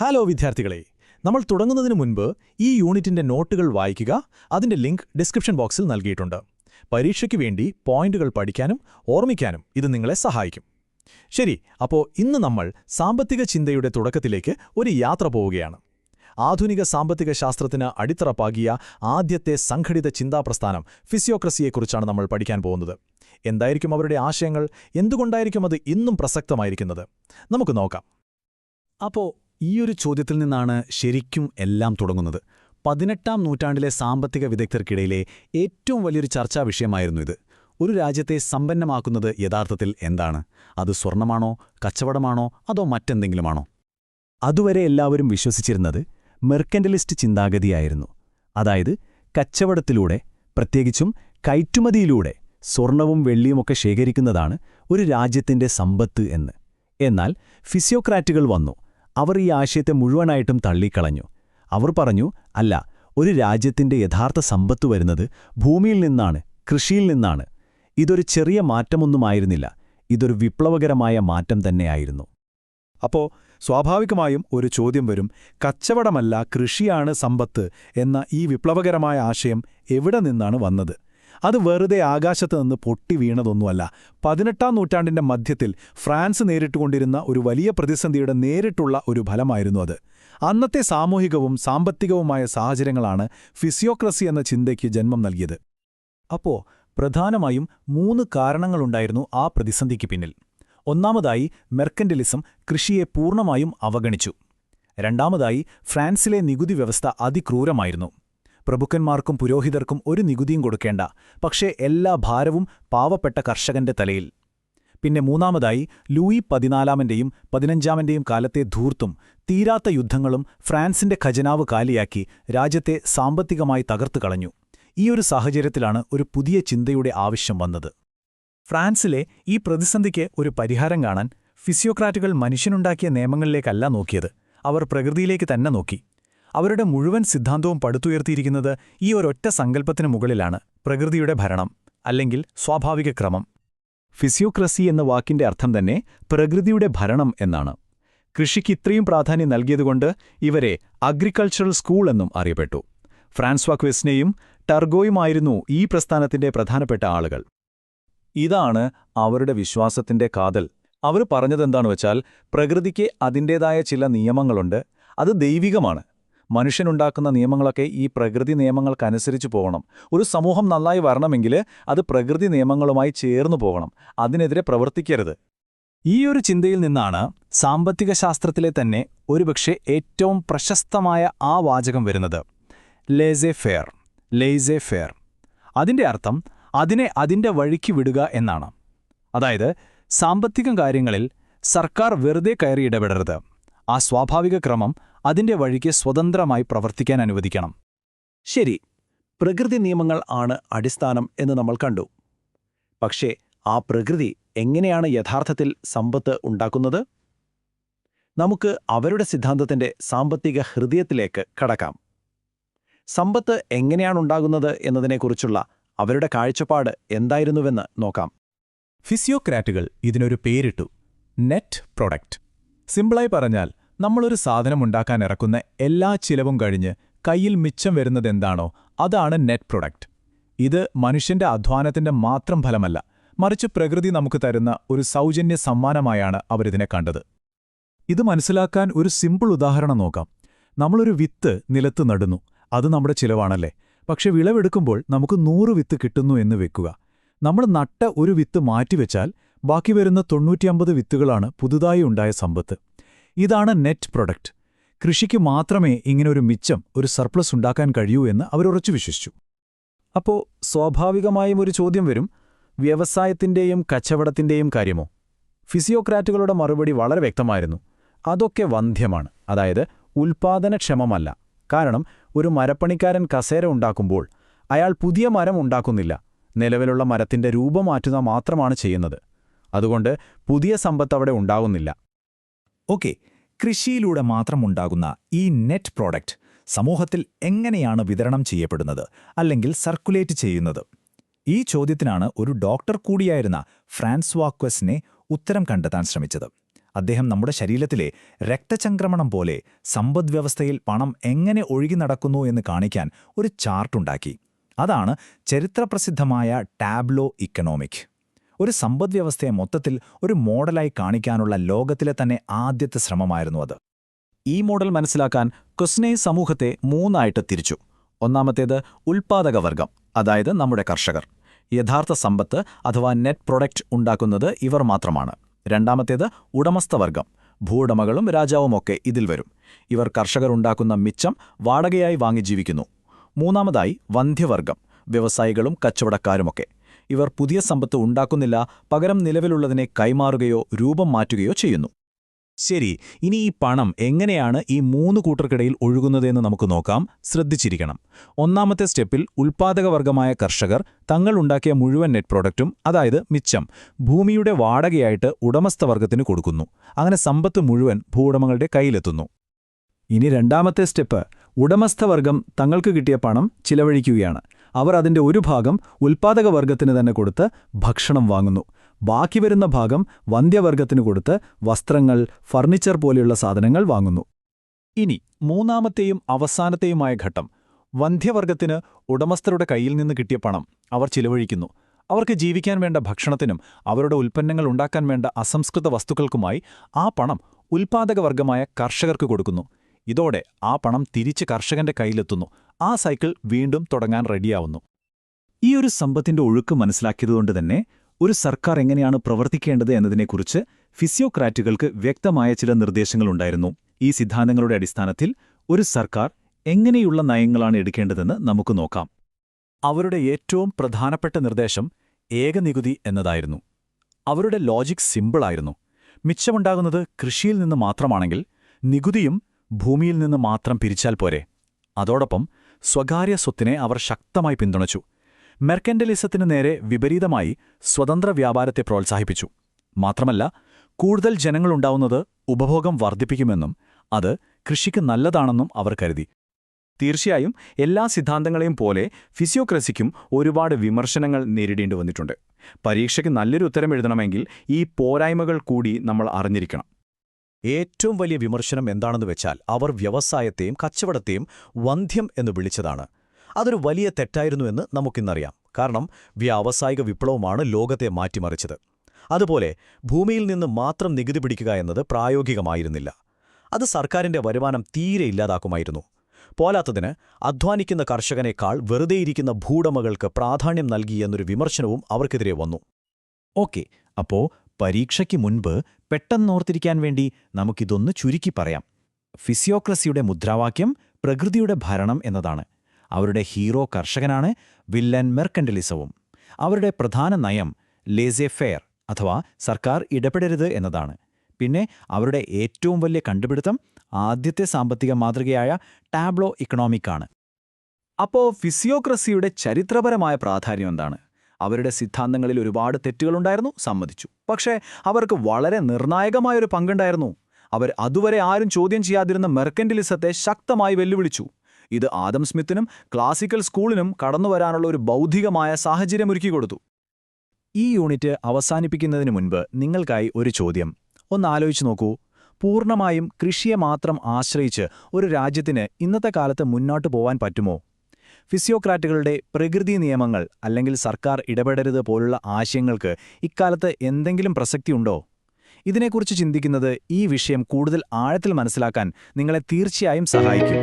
Hello വിദ്യാർത്ഥികളെ, നമ്മൾ തുടങ്ങുന്നതിന് മുൻപ് ഈ യൂണിറ്റിന്റെ നോട്ടുകൾ വായിക്കുക. അതിന്റെ ലിങ്ക് ഡിസ്ക്രിപ്ഷൻ ബോക്സിൽ നൽകിയിട്ടുണ്ട്. പരീക്ഷയ്ക്ക് വേണ്ടി പോയിന്റുകൾ പഠിക്കാനും ഓർമ്മിക്കാനും ഇത് നിങ്ങളെ സഹായിക്കും. ശരി, അപ്പോൾ ഇന്ന് നമ്മൾ സാമ്പത്തിക ചിന്തയുടെ തുടക്കത്തിലേക്ക് ഒരു യാത്ര പോവുകയാണ്. ആധുനിക സാമ്പത്തിക ശാസ്ത്രത്തിന് അടിത്തറ പാകിയ ആദ്യത്തെ സംഘടിത ചിന്താപ്രസ്ഥാനം ഫിസിയോക്രസിയെക്കുറിച്ചാണ് നമ്മൾ പഠിക്കാൻ പോകുന്നത്. എന്തായിരിക്കും അവരുടെ ആശയങ്ങൾ? എന്തുകൊണ്ടായിരിക്കും അത് ഇന്നും പ്രസക്തമായിരിക്കുന്നത്? നമുക്ക് നോക്കാം. അപ്പോൾ ഈയൊരു ചോദ്യത്തിൽ നിന്നാണ് ശരിക്കും എല്ലാം തുടങ്ങുന്നത്. 18-ാം നൂറ്റാണ്ടിലെ സാമ്പത്തിക വിദഗ്ധർക്കിടയിലെ ഏറ്റവും വലിയൊരു ചർച്ചാ വിഷയമായിരുന്നു ഇത്. ഒരു രാജ്യത്തെ സമ്പന്നമാക്കുന്നത് യഥാർത്ഥത്തിൽ എന്താണ്? അത് സ്വർണമാണോ, കച്ചവടമാണോ, അതോ മറ്റെന്തെങ്കിലുമാണോ? അതുവരെ എല്ലാവരും വിശ്വസിച്ചിരുന്നത് മെർക്കന്റലിസ്റ്റ് ചിന്താഗതിയായിരുന്നു. അതായത് കച്ചവടത്തിലൂടെ, പ്രത്യേകിച്ചും കയറ്റുമതിയിലൂടെ സ്വർണവും വെള്ളിയുമൊക്കെ ശേഖരിക്കുന്നതാണ് ഒരു രാജ്യത്തിന്റെ സമ്പത്ത് എന്ന്. എന്നാൽ ഫിസിയോക്രാറ്റുകൾ വന്നു. അവർ ഈ ആശയത്തെ മുഴുവനായിട്ടും തള്ളിക്കളഞ്ഞു. അവർ പറഞ്ഞു, അല്ല, ഒരു രാജ്യത്തിന്റെ യഥാർത്ഥ സമ്പത്ത് വരുന്നത് ഭൂമിയിൽ നിന്നാണ്, കൃഷിയിൽ നിന്നാണ്. ഇതൊരു ചെറിയ മാറ്റമൊന്നുമായിരുന്നില്ല, ഇതൊരു വിപ്ലവകരമായ മാറ്റം തന്നെയായിരുന്നു. അപ്പോ സ്വാഭാവികമായും ഒരു ചോദ്യം വരും, കച്ചവടമല്ല കൃഷിയാണ് സമ്പത്ത് എന്ന ഈ വിപ്ലവകരമായ ആശയം എവിടെ നിന്നാണ് വന്നത്? അത് വെറുതെ ആകാശത്ത് നിന്ന് പൊട്ടി വീണതൊന്നുമല്ല. 18-ാം നൂറ്റാണ്ടിന്റെ മധ്യത്തിൽ ഫ്രാൻസ് നേരിട്ടുകൊണ്ടിരുന്ന ഒരു വലിയ പ്രതിസന്ധിയുടെ നേരിട്ടുള്ള ഒരു ഫലമായിരുന്നു അത്. അന്നത്തെ സാമൂഹികവും സാമ്പത്തികവുമായ സാഹചര്യങ്ങളാണ് ഫിസിയോക്രസി എന്ന ചിന്തയ്ക്ക് ജന്മം നൽകിയത്. അപ്പോ പ്രധാനമായും 3 കാരണങ്ങളുണ്ടായിരുന്നു ആ പ്രതിസന്ധിക്ക് പിന്നിൽ. ഒന്നാമതായി, മെർക്കന്റലിസം കൃഷിയെ പൂർണ്ണമായും അവഗണിച്ചു. രണ്ടാമതായി, ഫ്രാൻസിലെ നികുതി വ്യവസ്ഥ അതിക്രൂരമായിരുന്നു. പ്രഭുക്കന്മാർക്കും പുരോഹിതർക്കും ഒരു നികുതിയും കൊടുക്കേണ്ട, പക്ഷേ എല്ലാ ഭാരവും പാവപ്പെട്ട കർഷകന്റെ തലയിൽ. പിന്നെ മൂന്നാമതായി, ലൂയി 14-ാമന്റെയും 15-ാമന്റെയും കാലത്തെ ധൂർത്തും തീരാത്ത യുദ്ധങ്ങളും ഫ്രാൻസിന്റെ ഖജനാവ് കാലിയാക്കി രാജ്യത്തെ സാമ്പത്തികമായി തകർത്തു കളഞ്ഞു. ഈയൊരു സാഹചര്യത്തിലാണ് ഒരു പുതിയ ചിന്തയുടെ ആവശ്യം വന്നത്. ഫ്രാൻസിലെ ഈ പ്രതിസന്ധിക്ക് ഒരു പരിഹാരം കാണാൻ ഫിസിയോക്രാറ്റുകൾ മനുഷ്യനുണ്ടാക്കിയ നിയമങ്ങളിലേക്കല്ല നോക്കിയത്, അവർ പ്രകൃതിയിലേക്ക് തന്നെ നോക്കി. അവരുടെ മുഴുവൻ സിദ്ധാന്തവും പടുത്തുയർത്തിയിരിക്കുന്നത് ഈ ഒരൊറ്റ സങ്കല്പത്തിനു മുകളിലാണ്: പ്രകൃതിയുടെ ഭരണം, അല്ലെങ്കിൽ സ്വാഭാവിക ക്രമം. ഫിസിയോക്രസി എന്ന വാക്കിന്റെ അർത്ഥം തന്നെ പ്രകൃതിയുടെ ഭരണം എന്നാണ്. കൃഷിക്ക് ഇത്രയും പ്രാധാന്യം നൽകിയതുകൊണ്ട് ഇവരെ അഗ്രികൾച്ചറൽ സ്കൂൾ എന്നും അറിയപ്പെട്ടു. ഫ്രാൻസ്വാ ക്വിസ്നെയും ടർഗോയുമായിരുന്നു ഈ പ്രസ്ഥാനത്തിന്റെ പ്രധാനപ്പെട്ട ആളുകൾ. ഇതാണ് അവരുടെ വിശ്വാസത്തിന്റെ കാതൽ. അവർ പറഞ്ഞതെന്താണെന്ന് വെച്ചാൽ, പ്രകൃതിക്ക് അതിൻ്റേതായ ചില നിയമങ്ങളുണ്ട്, അത് ദൈവികമാണ്. മനുഷ്യനുണ്ടാക്കുന്ന നിയമങ്ങളൊക്കെ ഈ പ്രകൃതി നിയമങ്ങൾക്കനുസരിച്ച് പോകണം. ഒരു സമൂഹം നന്നായി വരണമെങ്കിൽ അത് പ്രകൃതി നിയമങ്ങളുമായി ചേർന്നു പോകണം, അതിനെതിരെ പ്രവർത്തിക്കരുത്. ഈയൊരു ചിന്തയിൽ നിന്നാണ് സാമ്പത്തിക ശാസ്ത്രത്തിലെ തന്നെ ഒരുപക്ഷെ ഏറ്റവും പ്രശസ്തമായ ആ വാചകം വരുന്നത്: ലേസേ ഫെയർ. ലേസേ ഫെയർ അതിന്റെ അർത്ഥം അതിനെ അതിന്റെ വഴിക്ക് വിടുക എന്നാണ്. അതായത് സാമ്പത്തിക കാര്യങ്ങളിൽ സർക്കാർ വെറുതെ കയറി ഇടപെടരുത്. ആ സ്വാഭാവിക ക്രമം അതിന്റെ വഴിക്ക് സ്വതന്ത്രമായി പ്രവർത്തിക്കാൻ അനുവദിക്കണം. ശരി, പ്രകൃതി നിയമങ്ങൾ ആണ് അടിസ്ഥാനം എന്ന് നമ്മൾ കണ്ടു. പക്ഷേ ആ പ്രകൃതി എങ്ങനെയാണ് യഥാർത്ഥത്തിൽ സമ്പത്ത് ഉണ്ടാക്കുന്നത്? നമുക്ക് അവരുടെ സിദ്ധാന്തത്തിന്റെ സാമ്പത്തിക ഹൃദയത്തിലേക്ക് കടക്കാം. സമ്പത്ത് എങ്ങനെയാണുണ്ടാകുന്നത് എന്നതിനെക്കുറിച്ചുള്ള അവരുടെ കാഴ്ചപ്പാട് എന്തായിരുന്നുവെന്ന് നോക്കാം. ഫിസിയോക്രാറ്റുകൾ ഇതിനൊരു പേരിട്ടു: നെറ്റ് പ്രൊഡക്റ്റ്. സിമ്പിളായി പറഞ്ഞാൽ, നമ്മളൊരു സാധനം ഉണ്ടാക്കാൻ ഇറക്കുന്ന എല്ലാ ചിലവും കഴിഞ്ഞ് കയ്യിൽ മിച്ചം വരുന്നതെന്താണോ അതാണ് നെറ്റ് പ്രൊഡക്റ്റ്. ഇത് മനുഷ്യന്റെ അധ്വാനത്തിന്റെ മാത്രം ഫലമല്ല, മറിച്ച് പ്രകൃതി നമുക്ക് തരുന്ന ഒരു സൗജന്യ സമ്മാനമായാണ് അവരിതിനെ കണ്ടത്. ഇത് മനസ്സിലാക്കാൻ ഒരു സിമ്പിൾ ഉദാഹരണം നോക്കാം. നമ്മളൊരു വിത്ത് നിലത്ത് നടുന്നു, അത് നമ്മുടെ ചിലവാണല്ലേ. പക്ഷെ വിളവെടുക്കുമ്പോൾ നമുക്ക് 100 വിത്ത് കിട്ടുന്നു എന്ന് വെക്കുക. നമ്മൾ നട്ട ഒരു വിത്ത് മാറ്റിവെച്ചാൽ ബാക്കി വരുന്ന 99 വിത്തുകളാണ് പുതുതായി ഉണ്ടായ സമ്പത്ത്. ഇതാണ് നെറ്റ് പ്രൊഡക്റ്റ്. കൃഷിക്ക് മാത്രമേ ഇങ്ങനൊരു മിച്ചം, ഒരു സർപ്ലസ് ഉണ്ടാക്കാൻ കഴിയൂ എന്ന് അവരുറച്ചു വിശ്വസിച്ചു. അപ്പോൾ സ്വാഭാവികമായും ഒരു ചോദ്യം വരും, വ്യവസായത്തിന്റെയും കച്ചവടത്തിന്റെയും കാര്യമോ? ഫിസിയോക്രാറ്റുകളുടെ മറുപടി വളരെ വ്യക്തമായിരുന്നു: അതൊക്കെ വന്ധ്യമാണ്, അതായത് ഉൽപാദനക്ഷമമല്ല. കാരണം ഒരു മരപ്പണിക്കാരൻ കസേര ഉണ്ടാക്കുമ്പോൾ അയാൾ പുതിയ മരം ഉണ്ടാക്കുന്നില്ല, നിലവിലുള്ള മരത്തിന്റെ രൂപം മാറ്റുക മാത്രമാണ് ചെയ്യുന്നത്. അതുകൊണ്ട് പുതിയ സമ്പത്ത് അവിടെ ഉണ്ടാകുന്നില്ല. ഓക്കെ, കൃഷിയിലൂടെ മാത്രമുണ്ടാകുന്ന ഈ നെറ്റ് പ്രോഡക്റ്റ് സമൂഹത്തിൽ എങ്ങനെയാണ് വിതരണം ചെയ്യപ്പെടുന്നത്, അല്ലെങ്കിൽ സർക്കുലേറ്റ് ചെയ്യുന്നത്? ഈ ചോദ്യത്തിനാണ് ഒരു ഡോക്ടർ കൂടിയായിരുന്ന ഫ്രാൻസ്വാ ക്വസ്നെ ഉത്തരം കണ്ടെത്താൻ ശ്രമിച്ചത്. അദ്ദേഹം നമ്മുടെ ശരീരത്തിലെ രക്തചംക്രമണം പോലെ സമ്പദ്വ്യവസ്ഥയിൽ പണം എങ്ങനെ ഒഴുകി നടക്കുന്നു എന്ന് കാണിക്കാൻ ഒരു ചാർട്ടുണ്ടാക്കി. അതാണ് ചരിത്രപ്രസിദ്ധമായ ടാബ്ലോ ഇക്കണോമിക്. ഒരു സമ്പദ്വ്യവസ്ഥയെ മൊത്തത്തിൽ ഒരു മോഡലായി കാണിക്കാനുള്ള ലോകത്തിലെ തന്നെ ആദ്യത്തെ ശ്രമമായിരുന്നു അത്. ഈ മോഡൽ മനസ്സിലാക്കാൻ ക്വസ്നെ സമൂഹത്തെ മൂന്നായിട്ട് തിരിച്ചു. ഒന്നാമത്തേത് ഉൽപ്പാദകവർഗം, അതായത് നമ്മുടെ കർഷകർ. യഥാർത്ഥ സമ്പത്ത് അഥവാ നെറ്റ് പ്രൊഡക്റ്റ് ഉണ്ടാക്കുന്നത് ഇവർ മാത്രമാണ്. രണ്ടാമത്തേത് ഉടമസ്ഥവർഗം, ഭൂവുടമകളും രാജാവുമൊക്കെ ഇതിൽ വരും. ഇവർ കർഷകർ ഉണ്ടാക്കുന്ന മിച്ചം വാടകയായി വാങ്ങി ജീവിക്കുന്നു. മൂന്നാമതായി വന്ധ്യവർഗം, വ്യവസായികളും കച്ചവടക്കാരുമൊക്കെ. ഇവർ പുതിയ സമ്പത്ത് ഉണ്ടാക്കുന്നില്ല, പകരം നിലവിലുള്ളതിനെ കൈമാറുകയോ രൂപം മാറ്റുകയോ ചെയ്യുന്നു. ശരി, ഇനി ഈ പണം എങ്ങനെയാണ് ഈ മൂന്ന് കൂട്ടർക്കിടയിൽ ഒഴുകുന്നതെന്ന് നമുക്ക് നോക്കാം. ശ്രദ്ധിച്ചിരിക്കണം. ഒന്നാമത്തെ സ്റ്റെപ്പിൽ ഉൽപ്പാദകവർഗമായ കർഷകർ തങ്ങൾ ഉണ്ടാക്കിയ മുഴുവൻ നെറ്റ് പ്രോഡക്റ്റും, അതായത് മിച്ചം, ഭൂമിയുടെ വാടകയായിട്ട് ഉടമസ്ഥവർഗത്തിന് കൊടുക്കുന്നു. അങ്ങനെ സമ്പത്ത് മുഴുവൻ ഭൂവുടമകളുടെ കയ്യിലെത്തുന്നു. ഇനി രണ്ടാമത്തെ സ്റ്റെപ്പ്, ഉടമസ്ഥവർഗം തങ്ങൾക്ക് കിട്ടിയ പണം ചിലവഴിക്കുകയാണ്. അവർ അതിന്റെ ഒരു ഭാഗം ഉൽപ്പാദകവർഗത്തിന് തന്നെ കൊടുത്ത് ഭക്ഷണം വാങ്ങുന്നു. ബാക്കി വരുന്ന ഭാഗം വന്ധ്യവർഗത്തിന് കൊടുത്ത് വസ്ത്രങ്ങൾ, ഫർണിച്ചർ പോലെയുള്ള സാധനങ്ങൾ വാങ്ങുന്നു. ഇനി മൂന്നാമത്തെയും അവസാനത്തെയുമായ ഘട്ടം. വന്ധ്യവർഗത്തിന് ഉടമസ്ഥരുടെ കയ്യിൽ നിന്ന് കിട്ടിയ പണം അവർ ചിലവഴിക്കുന്നു. അവർക്ക് ജീവിക്കാൻ വേണ്ട ഭക്ഷണത്തിനും അവരുടെ ഉൽപ്പന്നങ്ങൾ ഉണ്ടാക്കാൻ വേണ്ട അസംസ്കൃത വസ്തുക്കൾക്കുമായി ആ പണം ഉൽപ്പാദകവർഗമായ കർഷകർക്ക് കൊടുക്കുന്നു. ഇതോടെ ആ പണം തിരിച്ച് കർഷകന്റെ കയ്യിലെത്തുന്നു. ആ സൈക്കിൾ വീണ്ടും തുടങ്ങാൻ റെഡിയാവുന്നു. ഈ ഒരു സമ്പത്തിന്റെ ഒഴുക്ക് മനസ്സിലാക്കിയതുകൊണ്ട് തന്നെ ഒരു സർക്കാർ എങ്ങനെയാണ് പ്രവർത്തിക്കേണ്ടത് എന്നതിനെക്കുറിച്ച് ഫിസിയോക്രാറ്റുകൾക്ക് വ്യക്തമായ ചില നിർദ്ദേശങ്ങളുണ്ടായിരുന്നു. ഈ സിദ്ധാന്തങ്ങളുടെ അടിസ്ഥാനത്തിൽ ഒരു സർക്കാർ എങ്ങനെയുള്ള നയങ്ങളാണ് എടുക്കേണ്ടതെന്ന് നമുക്ക് നോക്കാം. അവരുടെ ഏറ്റവും പ്രധാനപ്പെട്ട നിർദ്ദേശം ഏകനികുതി എന്നതായിരുന്നു. അവരുടെ ലോജിക് സിമ്പിളായിരുന്നു. മിച്ചമുണ്ടാകുന്നത് കൃഷിയിൽ നിന്ന് മാത്രമാണെങ്കിൽ നികുതിയും ഭൂമിയിൽ നിന്ന് മാത്രം പിരിച്ചാൽ പോരെ. അതോടൊപ്പം സ്വകാര്യ സ്വത്തിനെ അവർ ശക്തമായി പിന്തുണച്ചു. മെർക്കന്റലിസത്തിന് നേരെ വിപരീതമായി സ്വതന്ത്ര വ്യാപാരത്തെ പ്രോത്സാഹിപ്പിച്ചു. മാത്രമല്ല, കൂടുതൽ ജനങ്ങളുണ്ടാവുന്നത് ഉപഭോഗം വർദ്ധിപ്പിക്കുമെന്നും അത് കൃഷിക്ക് നല്ലതാണെന്നും അവർ കരുതി. തീർച്ചയായും എല്ലാ സിദ്ധാന്തങ്ങളെയും പോലെ ഫിസിയോക്രസിക്കും ഒരുപാട് വിമർശനങ്ങൾ നേരിടേണ്ടി വന്നിട്ടുണ്ട്. പരീക്ഷയ്ക്ക് നല്ലൊരു ഉത്തരം എഴുതണമെങ്കിൽ ഈ പോരായ്മകൾ കൂടി നമ്മൾ അറിഞ്ഞിരിക്കണം. ഏറ്റവും വലിയ വിമർശനം എന്താണെന്ന് വെച്ചാൽ അവർ വ്യവസായത്തെയും കച്ചവടത്തെയും വന്ധ്യം എന്ന് വിളിച്ചതാണ്. അതൊരു വലിയ തെറ്റായിരുന്നുവെന്ന് നമുക്കിന്നറിയാം. കാരണം വ്യാവസായിക വിപ്ലവമാണ് ലോകത്തെ മാറ്റിമറിച്ചത്. അതുപോലെ ഭൂമിയിൽ നിന്ന് മാത്രം നികുതി പിടിക്കുക എന്നത് പ്രായോഗികമായിരുന്നില്ല. അത് സർക്കാരിന്റെ വരുമാനം തീരെ ഇല്ലാതാക്കുമായിരുന്നു. പോലാത്തതിന് അധ്വാനിക്കുന്ന കർഷകനേക്കാൾ വെറുതെയിരിക്കുന്ന ഭൂവുടമകൾക്ക് പ്രാധാന്യം നൽകിയെന്നൊരു വിമർശനവും അവർക്കെതിരെ വന്നു. ഓക്കെ, അപ്പോ പരീക്ഷയ്ക്ക് മുൻപ് പെട്ടെന്നോർത്തിരിക്കാൻ വേണ്ടി നമുക്കിതൊന്ന് ചുരുക്കി പറയാം. ഫിസിയോക്രസിയുടെ മുദ്രാവാക്യം പ്രകൃതിയുടെ ഭരണം എന്നതാണ്. അവരുടെ ഹീറോ കർഷകനാണ്, വില്ലൻ മെർക്കന്റലിസവും. അവരുടെ പ്രധാന നയം ലേസെ ഫെയർ അഥവാ സർക്കാർ ഇടപെടരുത് എന്നതാണ്. പിന്നെ അവരുടെ ഏറ്റവും വലിയ കണ്ടുപിടുത്തം ആദ്യത്തെ സാമ്പത്തിക മാതൃകയായ ടാബ്ലോ ഇക്കണോമിക്കാണ്. അപ്പോ ഫിസിയോക്രസിയുടെ ചരിത്രപരമായ പ്രാധാന്യം എന്താണ്? അവരുടെ സിദ്ധാന്തങ്ങളിൽ ഒരുപാട് തെറ്റുകളുണ്ടായിരുന്നു, സമ്മതിച്ചു. പക്ഷേ അവർക്ക് വളരെ നിർണായകമായൊരു പങ്കുണ്ടായിരുന്നു. അവർ അതുവരെ ആരും ചോദ്യം ചെയ്യാതിരുന്ന മെർക്കന്റലിസത്തെ ശക്തമായി വെല്ലുവിളിച്ചു. ഇത് ആദം സ്മിത്തിനും ക്ലാസിക്കൽ സ്കൂളിനും കടന്നുവരാനുള്ള ഒരു ബൗദ്ധികമായ സാഹചര്യമൊരുക്കിക്കൊടുത്തു. ഈ യൂണിറ്റ് അവസാനിപ്പിക്കുന്നതിന് മുൻപ് നിങ്ങൾക്കായി ഒരു ചോദ്യം. ഒന്നാലോചിച്ചു നോക്കൂ. പൂർണ്ണമായും കൃഷിയെ മാത്രം ആശ്രയിച്ച് ഒരു രാജ്യത്തിന് ഇന്നത്തെ കാലത്ത് മുന്നോട്ടു പോവാൻ പറ്റുമോ? ഫിസിയോക്രാറ്റുകളുടെ പ്രകൃതി നിയമങ്ങൾ അല്ലെങ്കിൽ സർക്കാർ ഇടപെടരുത് പോലുള്ള ആശയങ്ങൾക്ക് ഇക്കാലത്ത് എന്തെങ്കിലും പ്രസക്തിയുണ്ടോ? ഇതിനെക്കുറിച്ച് ചിന്തിക്കുന്നത് ഈ വിഷയം കൂടുതൽ ആഴത്തിൽ മനസ്സിലാക്കാൻ നിങ്ങളെ തീർച്ചയായും സഹായിക്കും.